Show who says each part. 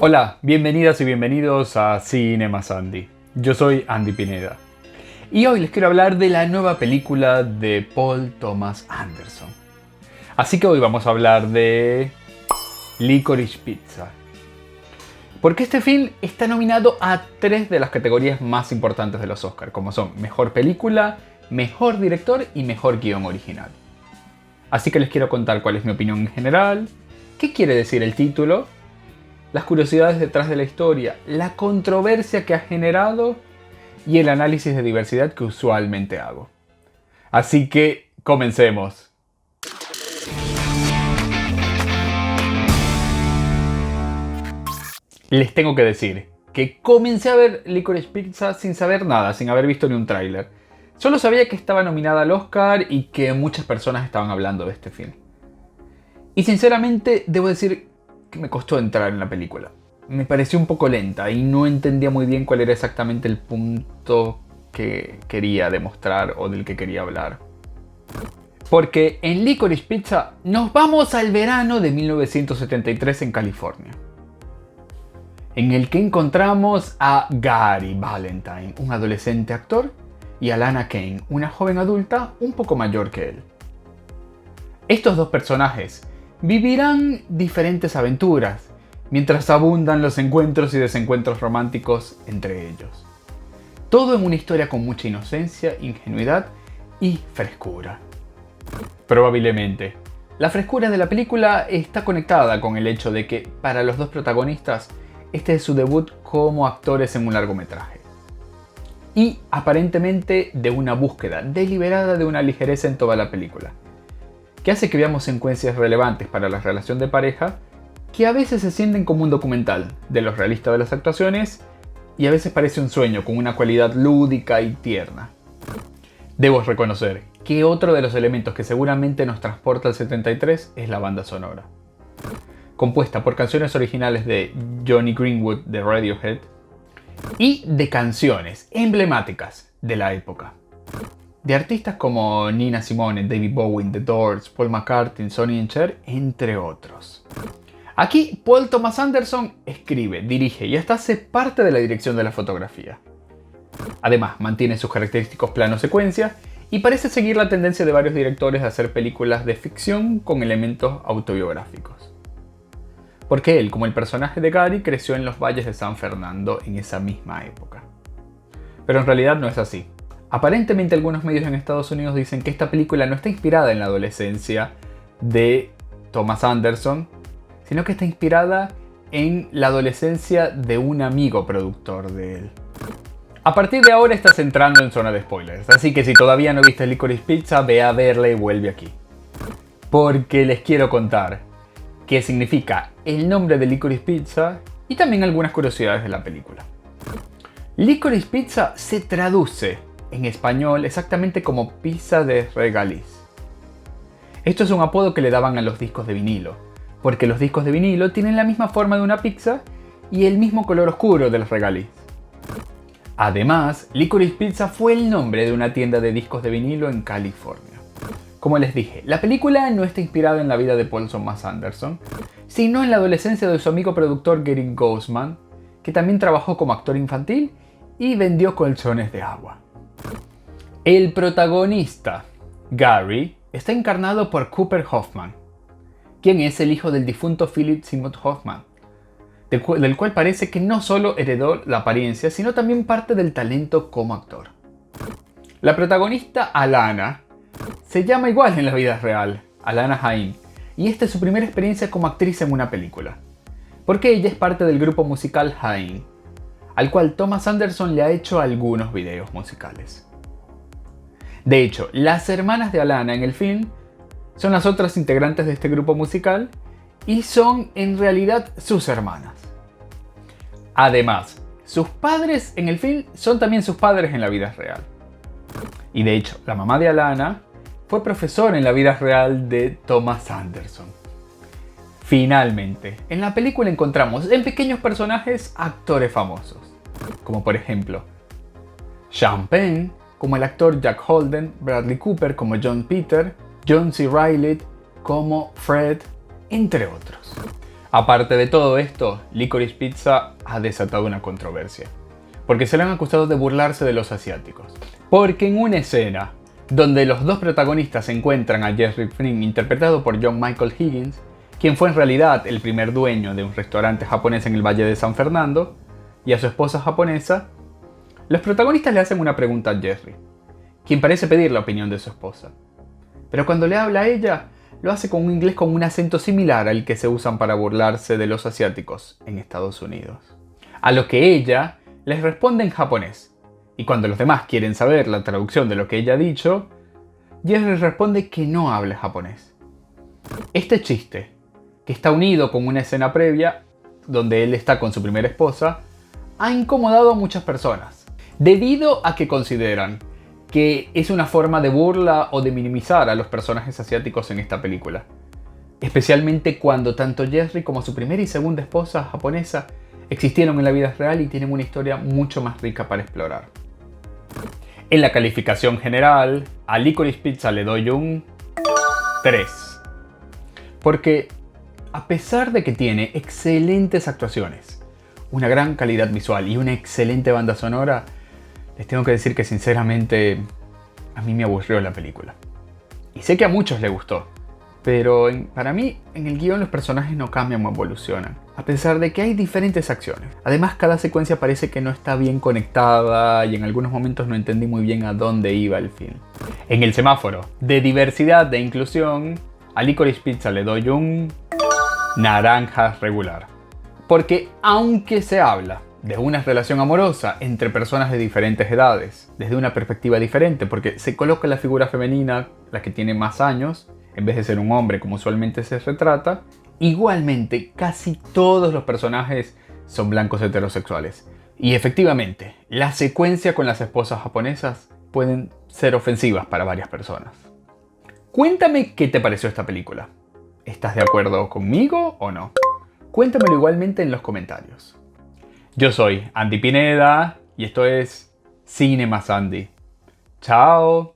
Speaker 1: Hola, bienvenidas y bienvenidos a Cinema Sandy. Yo soy Andy Pineda. Y hoy les quiero hablar de la nueva película de Paul Thomas Anderson. Así que hoy vamos a hablar de Licorice Pizza. Porque este film está nominado a 3 de las categorías más importantes de los Oscars, como son Mejor Película, Mejor Director y Mejor Guión Original. Así que les quiero contar cuál es mi opinión en general, qué quiere decir el título, las curiosidades detrás de la historia, la controversia que ha generado y el análisis de diversidad que usualmente hago. Así que comencemos. Les tengo que decir que comencé a ver Licorice Pizza sin saber nada, sin haber visto ni un tráiler. Solo sabía que estaba nominada al Oscar y que muchas personas estaban hablando de este film. Y sinceramente debo decir que me costó entrar en la película. Me pareció un poco lenta y no entendía muy bien cuál era exactamente el punto que quería demostrar o del que quería hablar. Porque en Licorice Pizza nos vamos al verano de 1973 en California, en el que encontramos a Gary Valentine, un adolescente actor, y a Lana Kane, una joven adulta un poco mayor que él. Estos dos personajes vivirán diferentes aventuras, mientras abundan los encuentros y desencuentros románticos entre ellos. Todo en una historia con mucha inocencia, ingenuidad y frescura. Probablemente, la frescura de la película está conectada con el hecho de que, para los dos protagonistas, este es su debut como actores en un largometraje. Y aparentemente de una búsqueda deliberada de una ligereza en toda la película, que hace que veamos secuencias relevantes para la relación de pareja que a veces se sienten como un documental de lo realista de las actuaciones y a veces parece un sueño con una cualidad lúdica y tierna. Debo reconocer que otro de los elementos que seguramente nos transporta al 73 es la banda sonora, compuesta por canciones originales de Jonny Greenwood de Radiohead y de canciones emblemáticas de la época, de artistas como Nina Simone, David Bowie, The Doors, Paul McCartney, Sonny & Cher, entre otros. Aquí Paul Thomas Anderson escribe, dirige y hasta hace parte de la dirección de la fotografía. Además, mantiene sus característicos planos secuencia y parece seguir la tendencia de varios directores de hacer películas de ficción con elementos autobiográficos. Porque él, como el personaje de Gary, creció en los valles de San Fernando en esa misma época. Pero en realidad no es así. Aparentemente algunos medios en Estados Unidos dicen que esta película no está inspirada en la adolescencia de Thomas Anderson, sino que está inspirada en la adolescencia de un amigo productor de él. A partir de ahora estás entrando en zona de spoilers, así que si todavía no viste Licorice Pizza, ve a verla y vuelve aquí. Porque les quiero contar qué significa el nombre de Licorice Pizza y también algunas curiosidades de la película. Licorice Pizza se traduce en español exactamente como pizza de regaliz. Esto es un apodo que le daban a los discos de vinilo, porque los discos de vinilo tienen la misma forma de una pizza y el mismo color oscuro del regaliz. Además, Licorice Pizza fue el nombre de una tienda de discos de vinilo en California. Como les dije, la película no está inspirada en la vida de Paul Thomas Anderson, sino en la adolescencia de su amigo productor Gary Goldman, que también trabajó como actor infantil y vendió colchones de agua. El protagonista, Gary, está encarnado por Cooper Hoffman, quien es el hijo del difunto Philip Seymour Hoffman, del cual parece que no solo heredó la apariencia, sino también parte del talento como actor. La protagonista, Alana, se llama igual en la vida real, Alana Haim, y esta es su primera experiencia como actriz en una película, porque ella es parte del grupo musical Haim, al cual Thomas Anderson le ha hecho algunos videos musicales. De hecho, las hermanas de Alana en el film son las otras integrantes de este grupo musical y son en realidad sus hermanas. Además, sus padres en el film son también sus padres en la vida real. Y de hecho, la mamá de Alana fue profesora en la vida real de Thomas Anderson. Finalmente, en la película encontramos en pequeños personajes actores famosos, como por ejemplo Sean Penn como el actor Jack Holden, Bradley Cooper como John Peter, John C. Reilly como Fred, entre otros. Aparte de todo esto, Licorice Pizza ha desatado una controversia, porque se le han acusado de burlarse de los asiáticos. Porque en una escena donde los dos protagonistas encuentran a Jerry Flynn, interpretado por John Michael Higgins, quien fue en realidad el primer dueño de un restaurante japonés en el Valle de San Fernando, y a su esposa japonesa, los protagonistas le hacen una pregunta a Jerry, quien parece pedir la opinión de su esposa. Pero cuando le habla a ella, lo hace con un inglés con un acento similar al que se usan para burlarse de los asiáticos en Estados Unidos. A lo que ella les responde en japonés. Y cuando los demás quieren saber la traducción de lo que ella ha dicho, Jerry responde que no habla japonés. Este chiste, que está unido con una escena previa, donde él está con su primera esposa, ha incomodado a muchas personas, debido a que consideran que es una forma de burla o de minimizar a los personajes asiáticos en esta película. Especialmente cuando tanto Jerry como su primera y segunda esposa japonesa existieron en la vida real y tienen una historia mucho más rica para explorar. En la calificación general, a Licorice Pizza le doy un 3. Porque a pesar de que tiene excelentes actuaciones, una gran calidad visual y una excelente banda sonora, les tengo que decir que sinceramente a mí me aburrió la película. Y sé que a muchos les gustó, pero para mí en el guión los personajes no cambian o evolucionan, a pesar de que hay diferentes acciones. Además, cada secuencia parece que no está bien conectada y en algunos momentos no entendí muy bien a dónde iba el film. En el semáforo de diversidad e inclusión, a Licorice Pizza le doy un naranja regular. Porque aunque se habla de una relación amorosa entre personas de diferentes edades, desde una perspectiva diferente, porque se coloca la figura femenina, la que tiene más años, en vez de ser un hombre como usualmente se retrata, igualmente casi todos los personajes son blancos heterosexuales. Y efectivamente, la secuencia con las esposas japonesas pueden ser ofensivas para varias personas. Cuéntame qué te pareció esta película. ¿Estás de acuerdo conmigo o no? Cuéntamelo igualmente en los comentarios. Yo soy Andy Pineda y esto es Cine más Andy. ¡Chao!